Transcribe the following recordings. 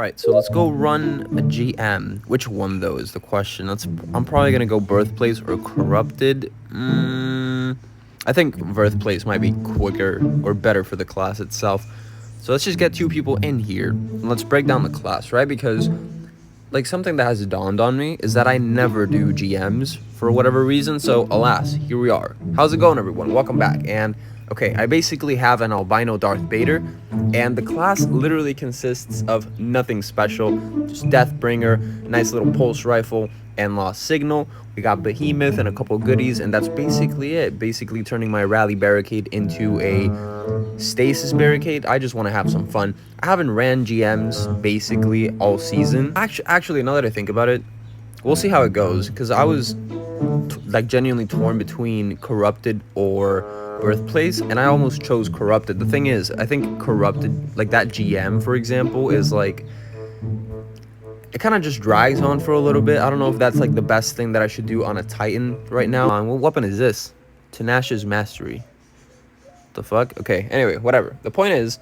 Alright, so let's go run a GM. Which one, though, is the question. I'm probably going to go Birthplace or Corrupted. I think Birthplace might be quicker or better for the class itself. So let's just get two people in here, and let's break down the class, right? Because, like, something that has dawned on me is that I never do GMs for whatever reason. So, alas, here we are. How's it going, everyone? Welcome back. And okay, I basically have an albino Darth Vader, and the class literally consists of nothing special, just Deathbringer, nice little pulse rifle, and Lost Signal. We got Behemoth and a couple goodies, and that's basically it. Basically turning my Rally Barricade into a Stasis Barricade. I just want to have some fun. I haven't ran GMs basically all season. Actually, now that I think about it, we'll see how it goes, because I was like genuinely torn between Corrupted or Birthplace, and I almost chose Corrupted. The thing is, I think Corrupted, like that GM, for example, is like, it kind of just drags on for a little bit. I don't know if that's like the best thing that I should do on a Titan right now. What weapon is this? Tenacious Mastery. The fuck? Okay, anyway, whatever. The point is,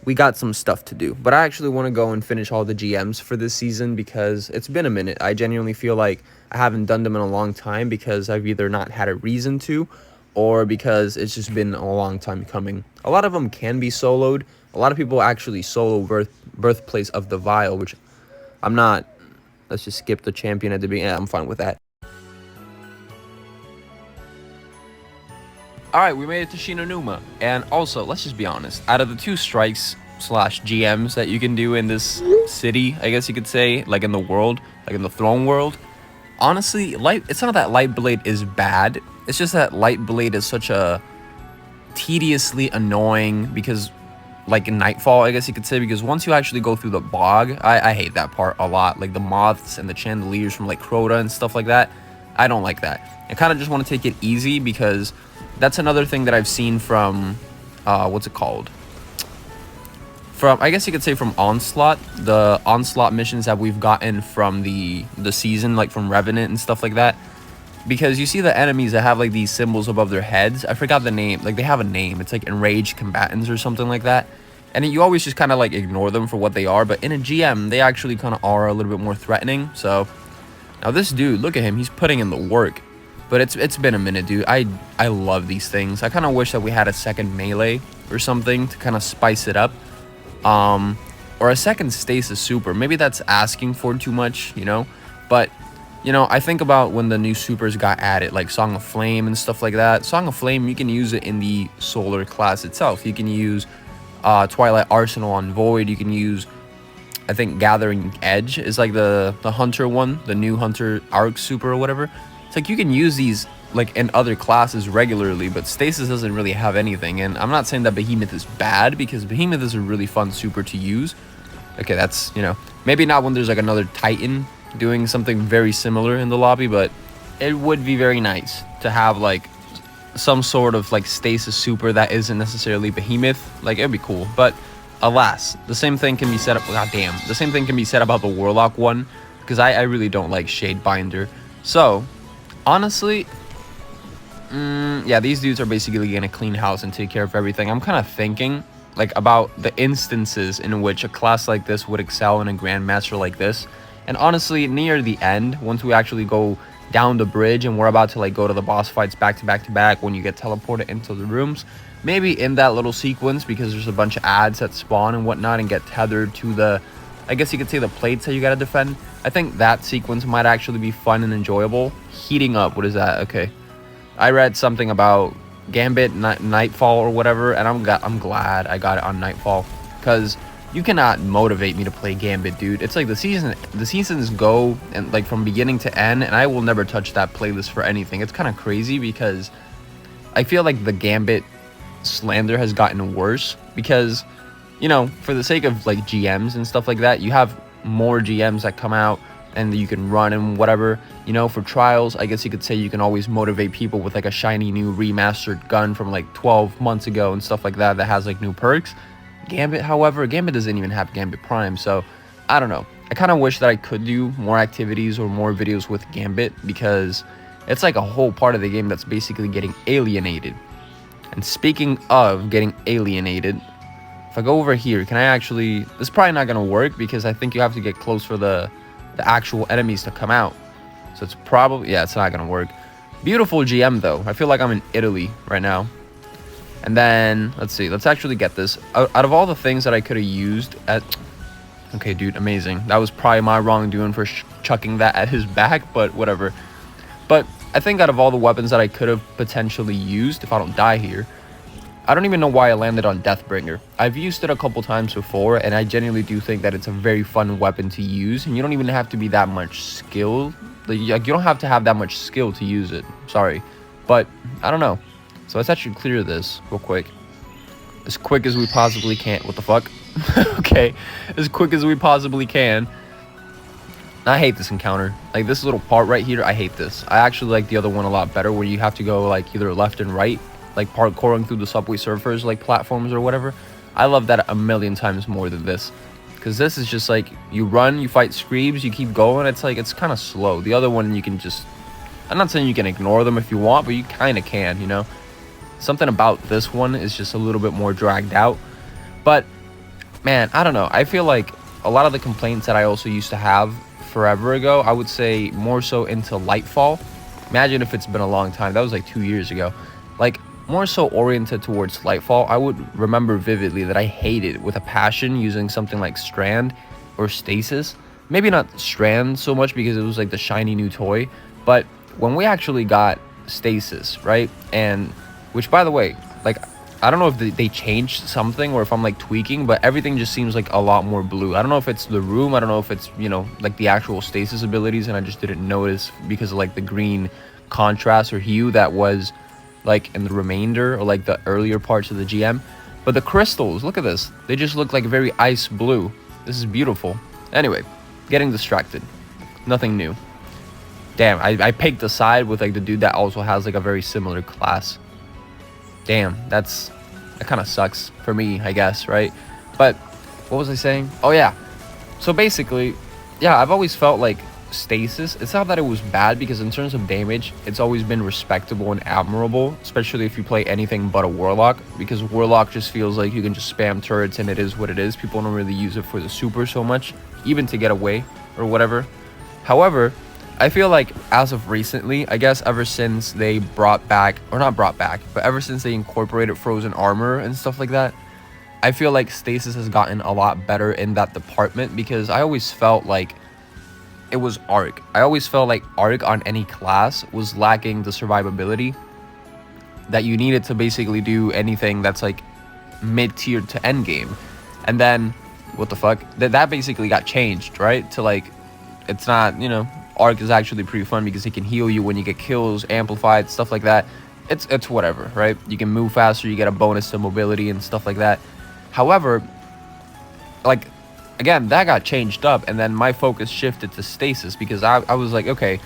we got some stuff to do, but I actually want to go and finish all the GMs for this season because it's been a minute. I genuinely feel like I haven't done them in a long time because I've either not had a reason to, or because it's just been a long time coming. A lot of them can be soloed. A lot of people actually solo Birthplace of the Vile, which I'm not. Let's just skip the champion at the beginning. Yeah, I'm fine with that. Alright, we made it to Shinonuma. And also, let's just be honest. Out of the two strikes slash GMs that you can do in this city, I guess you could say, like in the world, like in the throne world, honestly, it's not that Light Blade is bad. It's just that Light Blade is such a tediously annoying, because like in Nightfall, I guess you could say, because once you actually go through the bog, I hate that part a lot. Like the moths and the chandeliers from like Crota and stuff like that. I don't like that. I kind of just want to take it easy, because that's another thing that I've seen from, what's it called? From, I guess you could say, from Onslaught. The Onslaught missions that we've gotten from the season, like from Revenant and stuff like that. Because you see the enemies that have like these symbols above their heads. I forgot the name. Like they have a name. It's like enraged combatants or something like that. And you always just kind of like ignore them for what they are. But in a GM, they actually kind of are a little bit more threatening. So now this dude, look at him. He's putting in the work. But it's been a minute, dude. I love these things. I kind of wish that we had a second melee or something to kind of spice it up. Or a second stasis super. Maybe that's asking for too much, you know? But, you know, I think about when the new supers got added, like Song of Flame and stuff like that. Song of Flame, you can use it in the solar class itself. You can use Twilight Arsenal on Void. You can use, I think, Gathering Edge is like the Hunter one, the new Hunter Arc super or whatever. It's like you can use these like in other classes regularly, but Stasis doesn't really have anything. And I'm not saying that Behemoth is bad, because Behemoth is a really fun super to use. Okay, that's, you know, maybe not when there's like another Titan doing something very similar in the lobby, but it would be very nice to have like some sort of like Stasis super that isn't necessarily Behemoth. Like, it'd be cool. But alas, the same thing can be said up. God damn, the same thing can be said about the Warlock one, because I really don't like Shadebinder. So honestly, yeah, these dudes are basically gonna clean house and take care of everything. I'm kind of thinking like about the instances in which a class like this would excel in a Grandmaster like this. And honestly, near the end, once we actually go down the bridge and we're about to like go to the boss fights back to back to back, when you get teleported into the rooms, maybe in that little sequence, because there's a bunch of ads that spawn and whatnot and get tethered to the, I guess you could say, the plates that you gotta defend. I think that sequence might actually be fun and enjoyable. Heating up, what is that? Okay, I read something about Gambit, Nightfall or whatever, and I'm glad I got it on Nightfall, because you cannot motivate me to play Gambit, dude. It's like the seasons go and like from beginning to end, and I will never touch that playlist for anything. It's kind of crazy, because I feel like the Gambit slander has gotten worse, because, you know, for the sake of like GMs and stuff like that, you have more GMs that come out and you can run and whatever, you know. For trials, I guess you could say you can always motivate people with like a shiny new remastered gun from like 12 months ago and stuff like that that has like new perks. Gambit, however, Gambit doesn't even have Gambit Prime, so I don't know. I kind of wish that I could do more activities or more videos with Gambit, because it's like a whole part of the game that's basically getting alienated. And speaking of getting alienated, If I go over here, can I actually... This is probably not going to work because I think you have to get close for the actual enemies to come out. So it's probably... Yeah, it's not going to work. Beautiful GM, though. I feel like I'm in Italy right now. And then, let's see. Let's actually get this. Out of all the things that I could have used at... Okay, dude, amazing. That was probably my wrongdoing for chucking that at his back, but whatever. But I think out of all the weapons that I could have potentially used, if I don't die here, I don't even know why I landed on Deathbringer. I've used it a couple times before, and I genuinely do think that it's a very fun weapon to use, and you don't even have to be that much skill. Like, you don't have to have that much skill to use it. Sorry. But, I don't know. So let's actually clear this real quick. As quick as we possibly can. What the fuck? Okay. As quick as we possibly can. I hate this encounter. Like, this little part right here, I hate this. I actually like the other one a lot better, where you have to go, like, either left and right, like parkouring through the Subway Surfers, like, platforms or whatever. I love that a million times more than this. Because this is just, like, you run, you fight Screebs, you keep going. It's, like, it's kind of slow. The other one, you can just... I'm not saying you can ignore them if you want, but you kind of can, you know? Something about this one is just a little bit more dragged out. But, man, I don't know. I feel like a lot of the complaints that I also used to have forever ago, I would say more so into Lightfall. Imagine if it's been a long time. That was like 2 years ago. Like, more so oriented towards Lightfall. I would remember vividly that I hated with a passion using something like Strand or Stasis. Maybe not Strand so much because it was like the shiny new toy. But when we actually got Stasis, right? And... Which, by the way, like, I don't know if they changed something or if I'm, like, tweaking, but everything just seems, like, a lot more blue. I don't know if it's the room. I don't know if it's, you know, like, the actual stasis abilities, and I just didn't notice because of, like, the green contrast or hue that was, like, in the remainder or, like, the earlier parts of the GM. But the crystals, look at this. They just look, like, very ice blue. This is beautiful. Anyway, getting distracted. Nothing new. Damn, I picked a side with, like, the dude that also has, like, a very similar class. Damn, that kind of sucks for me, I guess, right? But what was I saying? Oh yeah, so basically, yeah, I've always felt like Stasis, it's not that it was bad, because in terms of damage, it's always been respectable and admirable, especially if you play anything but a Warlock, because Warlock just feels like you can just spam turrets and it is what it is. People don't really use it for the super so much, even to get away or whatever. However, I feel like as of recently, I guess ever since they brought back, or not brought back, but ever since they incorporated frozen armor and stuff like that, I feel like Stasis has gotten a lot better in that department, because I always felt like it was Arc. I always felt like Arc on any class was lacking the survivability that you needed to basically do anything that's like mid-tier to end game. And then, what the fuck? That basically got changed, right? To like, it's not, you know, Arc is actually pretty fun because he can heal you when you get kills, amplified, stuff like that. It's whatever, right? You can move faster, you get a bonus to mobility and stuff like that. However, like, again, that got changed up, and then my focus shifted to Stasis, because I was like, okay,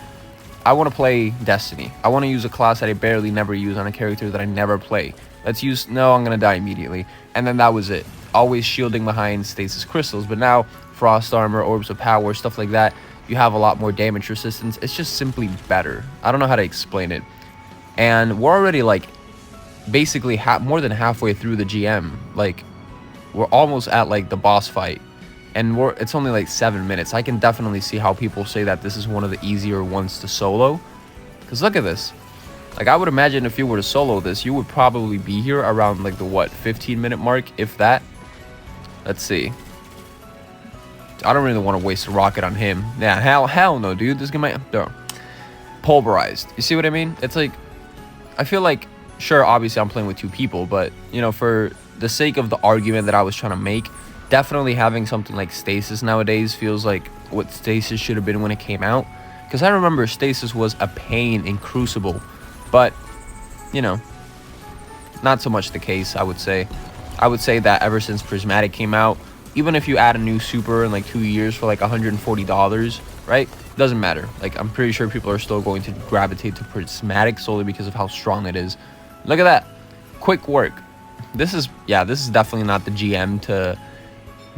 I want to play Destiny. I want to use a class that I barely never use on a character that I never play. Let's use... No, I'm going to die immediately. And then that was it. Always shielding behind Stasis Crystals. But now, Frost Armor, Orbs of Power, stuff like that, you have a lot more damage resistance. It's just simply better. I don't know how to explain it. And we're already, like, basically more than halfway through the GM. Like, we're almost at, like, the boss fight. And it's only, like, 7 minutes. I can definitely see how people say that this is one of the easier ones to solo. Because look at this. Like, I would imagine if you were to solo this, you would probably be here around, like, the, what, 15-minute mark, if that? Let's see. I don't really want to waste a rocket on him. Yeah, hell no, dude. This guy might... No. Pulverized. You see what I mean? It's like... I feel like... Sure, obviously I'm playing with 2 people, but, you know, for the sake of the argument that I was trying to make, definitely having something like Stasis nowadays feels like what Stasis should have been when it came out. Because I remember Stasis was a pain in Crucible. But, you know, not so much the case, I would say. I would say that ever since Prismatic came out, even if you add a new super in like 2 years for like $140, right? Doesn't matter. Like, I'm pretty sure people are still going to gravitate to Prismatic solely because of how strong it is. Look at that. Quick work. This is definitely not the GM to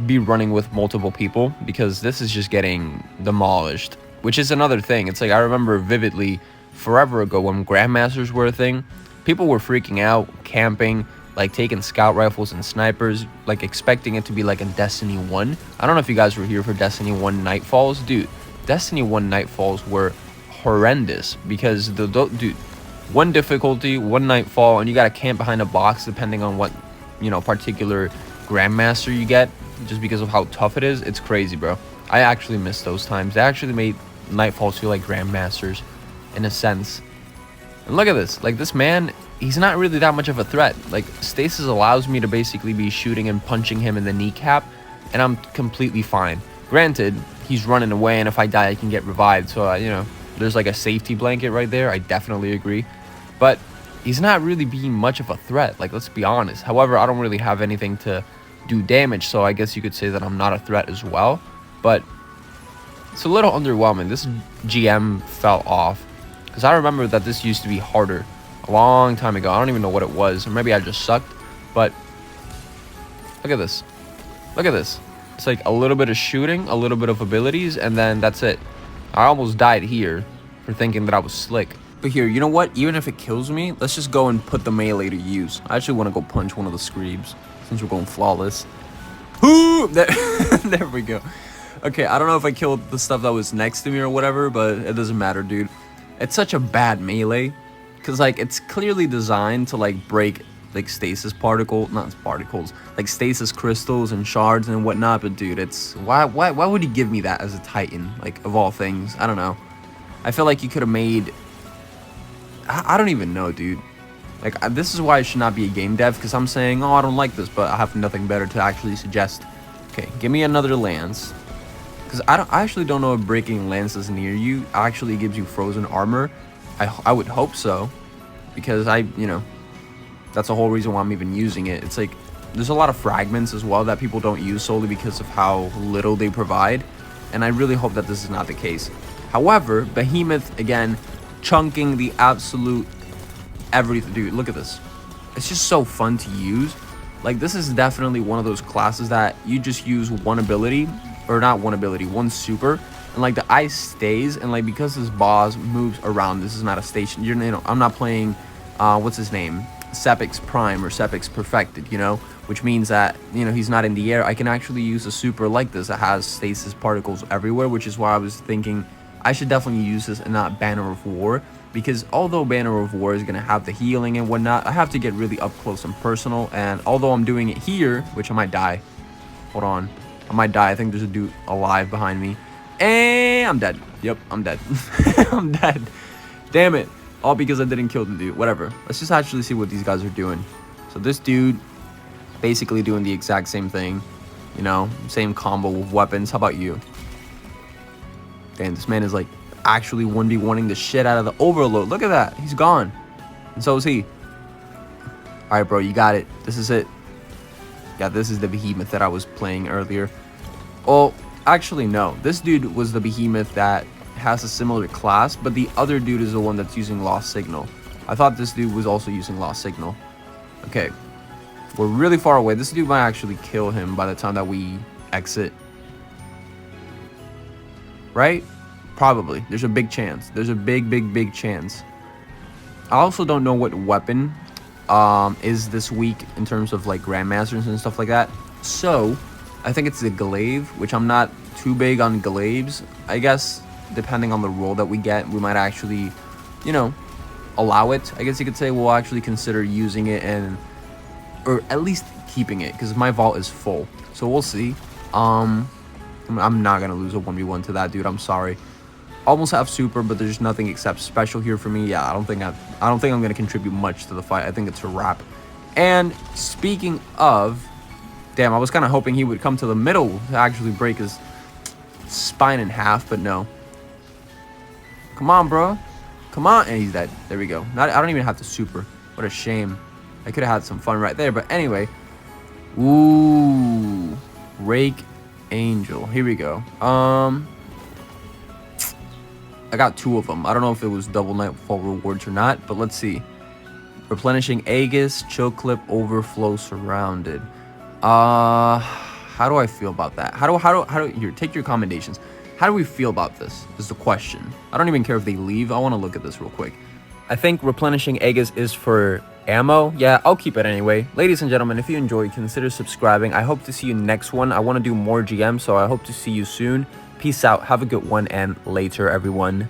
be running with multiple people, because this is just getting demolished, which is another thing. It's like, I remember vividly forever ago when Grandmasters were a thing, people were freaking out, camping, like taking scout rifles and snipers, like expecting it to be like a Destiny 1. I don't know if you guys were here for Destiny 1 Nightfalls. Dude, Destiny 1 Nightfalls were horrendous because dude, one difficulty, one nightfall, and you gotta camp behind a box depending on what, you know, particular Grandmaster you get, just because of how tough it is. It's crazy, bro. I actually miss those times. They actually made Nightfalls feel like Grandmasters in a sense. And look at this. Like, this man, he's not really that much of a threat. Like, stasis allows me to basically be shooting and punching him in the kneecap, and I'm completely fine. Granted, he's running away, and if I die, I can get revived. So, you know, there's like a safety blanket right there. I definitely agree. But he's not really being much of a threat. Like, let's be honest. However, I don't really have anything to do damage, so I guess you could say that I'm not a threat as well. But it's a little underwhelming. This GM fell off because I remember that this used to be harder a long time ago. I don't even know what it was, or maybe I just sucked. But look at this. Look at this. It's like a little bit of shooting, a little bit of abilities, and then that's it. I almost died here for thinking that I was slick. But here, you know what? Even if it kills me, let's just go and put the melee to use. I actually want to go punch one of the Screebs since we're going flawless. Ooh, there we go. Okay, I don't know if I killed the stuff that was next to me or whatever, but it doesn't matter, dude. It's such a bad melee because, like, it's clearly designed to, like, break, like, stasis particles, like stasis crystals and shards and whatnot. But dude, it's why would he give me that as a Titan, like, of all things? I don't know. I feel like you could have made, I don't even know, dude. Like, this is why I should not be a game dev, because I'm saying, oh, I don't like this, but I have nothing better to actually suggest. Okay, give me another lance, because I actually don't know if breaking lances near you actually gives you frozen armor. I would hope so, because you know, that's the whole reason why I'm even using it. It's like, there's a lot of fragments as well that people don't use solely because of how little they provide, and I really hope that this is not the case. However, Behemoth, again, chunking the absolute everything. Dude, look at this. It's just so fun to use. Like, this is definitely one of those classes that you just use one ability, or not one ability, one super, and like the ice stays, and like because this boss moves around, this is not a station. You know, I'm not playing what's his name, Sepix Prime or Sepix Perfected, you know, which means that, you know, he's not in the air. I can actually use a super like this that has stasis particles everywhere, which is why I was thinking I should definitely use this and not Banner of War, because although Banner of War is going to have the healing and whatnot, I have to get really up close and personal. And although I'm doing it here, which I might die, hold on, I might die. I think there's a dude alive behind me, and I'm dead. Yep, I'm dead. I'm dead. Damn it. All because I didn't kill the dude. Whatever. Let's just actually see what these guys are doing. So this dude basically doing the exact same thing, you know, same combo with weapons. How about you? Damn, this man is like actually 1v1ing the shit out of the Overload. Look at that. He's gone. And so is he. All right, bro, you got it. This is it. Yeah, this is the Behemoth that I was playing earlier. Oh, actually, no. This dude was the Behemoth that has a similar class, but the other dude is the one that's using Lost Signal. I thought this dude was also using Lost Signal. Okay. We're really far away. This dude might actually kill him by the time that we exit. Right? Probably. There's a big chance. There's a big chance. I also don't know what weapon is this week in terms of like Grandmasters and stuff like that. So, I think it's the glaive, which I'm not too big on glaives. I guess, depending on the role that we get, we might actually, you know, allow it. I guess you could say we'll actually consider using it, and or at least keeping it, because my vault is full. So we'll see. I'm not gonna lose a 1v1 to that dude. I'm sorry. Almost have super, but there's nothing except special here for me. Yeah, I don't think I'm gonna contribute much to the fight. I think it's a wrap. And speaking of, damn, I was kind of hoping he would come to the middle to actually break his spine in half, but no. Come on, bro. Come on. And he's dead. There we go. I don't even have to super. What a shame. I could have had some fun right there. But anyway. Ooh. Rake Angel. Here we go. I got 2 of them. I don't know if it was double nightfall rewards or not, but let's see. Replenishing Aegis, chill clip, overflow surrounded. How do I feel about that? How do here, take your commendations. How do we feel about this is the question. I don't even care if they leave. I want to look at this real quick. I think replenishing Aegis is for Ammo? Yeah, I'll keep it anyway. Ladies and gentlemen, if you enjoyed, consider subscribing. I hope to see you next one. I want to do more GM, so I hope to see you soon. Peace out. Have a good one, and later, everyone.